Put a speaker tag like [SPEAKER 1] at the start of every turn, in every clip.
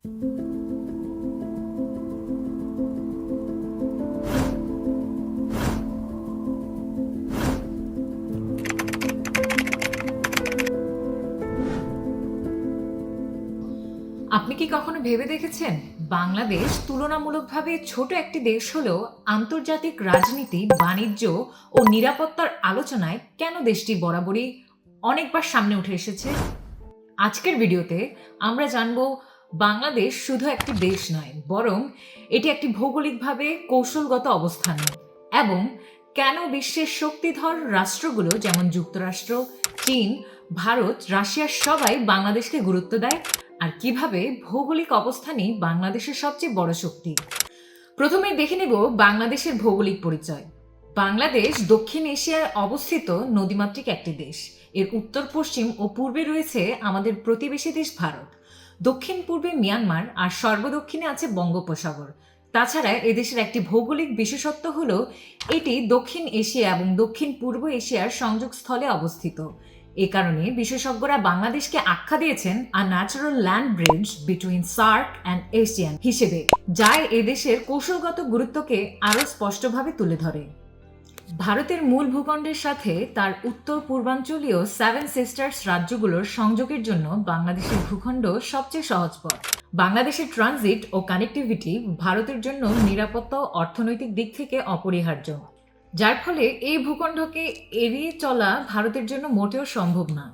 [SPEAKER 1] আপনি কি কখনো ভেবে দেখেছেন বাংলাদেশ তুলনামূলকভাবে ছোট একটি দেশ হলেও আন্তর্জাতিক রাজনীতি, বাণিজ্য ও নিরাপত্তার আলোচনায় কেন দেশটি বরাবরই অনেকবার সামনে উঠে এসেছে? আজকের ভিডিওতে আমরা জানব বাংলাদেশ শুধু একটি দেশ নয়, বরং এটি একটি ভৌগোলিকভাবে কৌশলগত অবস্থান এবং কেন বিশ্বের শক্তিধর রাষ্ট্রগুলো যেমন যুক্তরাষ্ট্র, চীন, ভারত, রাশিয়া সবাই বাংলাদেশকে গুরুত্ব দেয় আর কিভাবে ভৌগোলিক অবস্থানই বাংলাদেশের সবচেয়ে বড় শক্তি। প্রথমে দেখে নেব বাংলাদেশের ভৌগোলিক পরিচয়। বাংলাদেশ দক্ষিণ এশিয়ায় অবস্থিত নদীমাতৃক একটি দেশ। এর উত্তর পশ্চিম ও পূর্বে রয়েছে আমাদের প্রতিবেশী দেশ ভারত, দক্ষিণ পূর্বে মিয়ানমার আর সর্বদক্ষিণে আছে বঙ্গোপসাগর। তাছাড়া এদেশের একটি ভৌগোলিক বিশেষত্ব হলো এটি দক্ষিণ এশিয়া এবং দক্ষিণ পূর্ব এশিয়ার সংযোগস্থলে অবস্থিত। এ কারণে বিশেষজ্ঞরা বাংলাদেশকে আখ্যা দিয়েছেন আ natural land bridge between SAARC and Asian হিসেবে, যা এদেশের কৌশলগত গুরুত্বকে আরও স্পষ্টভাবে তুলে ধরে। ভারতের মূল ভূখণ্ডের সাথে তার উত্তর পূর্বাঞ্চলীয় সেভেন সিস্টার্স রাজ্যগুলোর সংযোগের জন্য বাংলাদেশের ভূখণ্ড সবচেয়ে সহজ পথ। বাংলাদেশের ট্রানজিট ও কানেক্টিভিটি ভারতের জন্য নিরাপত্তা ও অর্থনৈতিক দিক থেকে অপরিহার্য, যার ফলে এই ভূখণ্ডকে এড়িয়ে চলা ভারতের জন্য মোটেও সম্ভব না।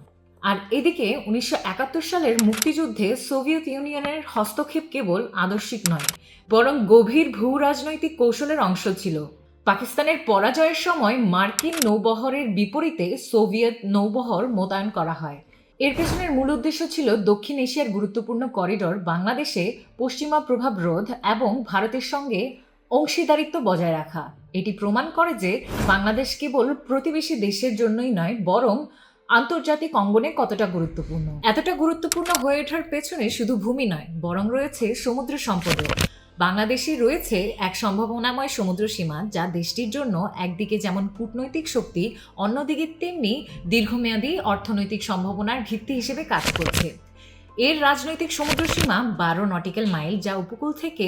[SPEAKER 1] আর এদিকে 1971 সালের মুক্তিযুদ্ধে সোভিয়েত ইউনিয়নের হস্তক্ষেপ কেবল আদর্শিক নয়, বরং গভীর ভূ রাজনৈতিক কৌশলের অংশ ছিল। পাকিস্তানের পরাজয়ের সময় মার্কিন নৌবহরের বিপরীতে সোভিয়েত নৌবহর মোতায়েন করা হয়। এর পেছনের মূল উদ্দেশ্য ছিল দক্ষিণ এশিয়ার গুরুত্বপূর্ণ করিডোর বাংলাদেশে পশ্চিমা প্রভাব রোধ এবং ভারতের সঙ্গে অংশীদারিত্ব বজায় রাখা। এটি প্রমাণ করে যে বাংলাদেশ কেবল প্রতিবেশী দেশের জন্যই নয়, বরং আন্তর্জাতিক অঙ্গনে কতটা গুরুত্বপূর্ণ। এতটা গুরুত্বপূর্ণ হয়ে ওঠার পেছনে শুধু ভূমি নয়, বরং রয়েছে সমুদ্র সম্পদও। বাংলাদেশে রয়েছে এক সম্ভাবনাময় সমুদ্র সীমা, যা দেশটির জন্য একদিকে যেমন কূটনৈতিক শক্তি, অন্যদিকে তেমনি দীর্ঘমেয়াদী অর্থনৈতিক সম্ভাবনার ভিত্তি হিসেবে কাজ করছে। এর রাজনৈতিক সমুদ্র সীমা 12 নটিক্যাল মাইল, যা উপকূল থেকে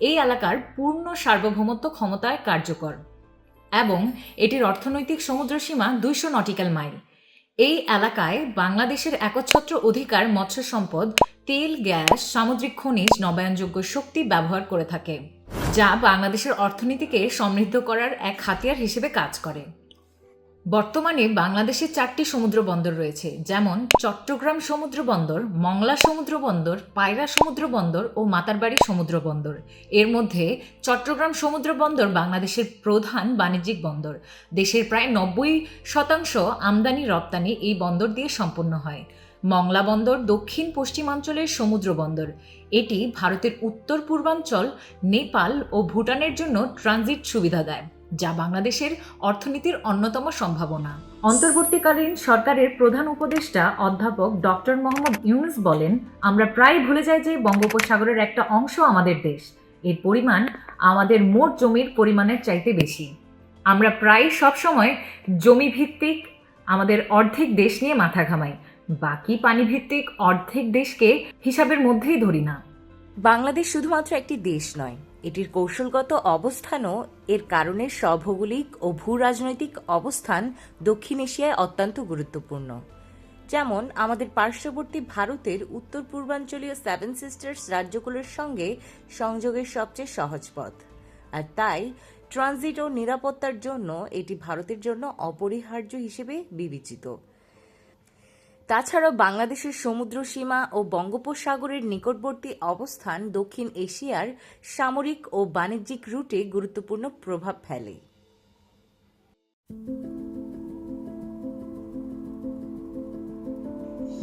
[SPEAKER 1] এই এলাকার পূর্ণ সার্বভৌমত্ব ক্ষমতায় কার্যকর, এবং এটির অর্থনৈতিক সমুদ্র সীমা 200 নটিক্যাল মাইল। এই এলাকায় বাংলাদেশের একচ্ছত্র অধিকার মৎস্য সম্পদ, তেল, গ্যাস, সামুদ্রিক খনিজ, নবায়নযোগ্য শক্তি ব্যবহার করে থাকে, যা বাংলাদেশের অর্থনীতিকে সমৃদ্ধ করার এক হাতিয়ার হিসেবে কাজ করে। বর্তমানে বাংলাদেশে 4টি সমুদ্র বন্দর রয়েছে, যেমন চট্টগ্রাম সমুদ্র বন্দর, মংলা সমুদ্র বন্দর, পায়রা সমুদ্র বন্দর ও মাতারবাড়ি সমুদ্র বন্দর। এর মধ্যে চট্টগ্রাম সমুদ্র বন্দর বাংলাদেশের প্রধান বাণিজ্যিক বন্দর। দেশের প্রায় 90% আমদানি রপ্তানি এই বন্দর দিয়ে সম্পন্ন হয়। মংলা বন্দর দক্ষিণ পশ্চিমাঞ্চলের সমুদ্র বন্দর। এটি ভারতের উত্তর পূর্বাঞ্চল, নেপাল ও ভুটানের জন্য ট্রানজিট সুবিধা দেয়, যা বাংলাদেশের অর্থনীতির অন্যতম সম্ভাবনা। অন্তর্বর্তীকালীন সরকারের প্রধান উপদেষ্টা অধ্যাপক ডক্টর মোহাম্মদ ইউনূস বলেন, আমরা প্রায় ভুলে যাই যে বঙ্গোপসাগরের একটা অংশ আমাদের দেশ। এর পরিমাণ আমাদের মোট জমির পরিমাণের চাইতে বেশি। আমরা প্রায় সবসময় জমিভিত্তিক আমাদের অর্ধেক দেশ নিয়ে মাথা ঘামাই, বাকি পানিভিত্তিক অর্ধেক দেশকে হিসাবের মধ্যেই ধরি না।
[SPEAKER 2] বাংলাদেশ শুধুমাত্র একটি দেশ নয়, এটির কৌশলগত অবস্থানও এর কারণে স্বভৌগোলিক ও ভূ রাজনৈতিক অবস্থান দক্ষিণ এশিয়ায় অত্যন্ত গুরুত্বপূর্ণ। যেমন আমাদের পার্শ্ববর্তী ভারতের উত্তর পূর্বাঞ্চলীয় সেভেন সিস্টার্স রাজ্যগুলোর সঙ্গে সংযোগের সবচেয়ে সহজ পথ, আর তাই ট্রানজিট ও নিরাপত্তার জন্য এটি ভারতের জন্য অপরিহার্য হিসেবে বিবেচিত। তাছাড়াও বাংলাদেশের সমুদ্র সীমা ও বঙ্গোপসাগরের নিকটবর্তী অবস্থান দক্ষিণ এশিয়ার সামরিক ও বাণিজ্যিক রুটে গুরুত্বপূর্ণ প্রভাব ফেলে।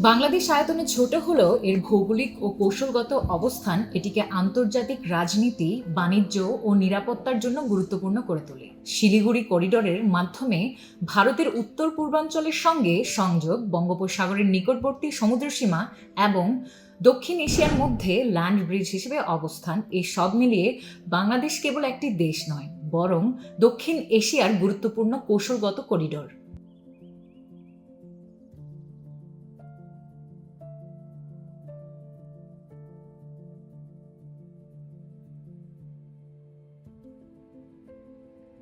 [SPEAKER 1] বাংলাদেশ আয়তনে ছোট হলেও এর ভৌগোলিক ও কৌশলগত অবস্থান এটিকে আন্তর্জাতিক রাজনীতি, বাণিজ্য ও নিরাপত্তার জন্য গুরুত্বপূর্ণ করে তোলে। শিলিগুড়ি করিডোরের মাধ্যমে ভারতের উত্তর পূর্বাঞ্চলের সঙ্গে সংযোগ, বঙ্গোপসাগরের নিকটবর্তী সমুদ্রসীমা এবং দক্ষিণ এশিয়ার মধ্যে ল্যান্ড ব্রিজ হিসেবে অবস্থান, এই সব মিলিয়ে বাংলাদেশ কেবল একটি দেশ নয়, বরং দক্ষিণ এশিয়ার গুরুত্বপূর্ণ কৌশলগত করিডোর।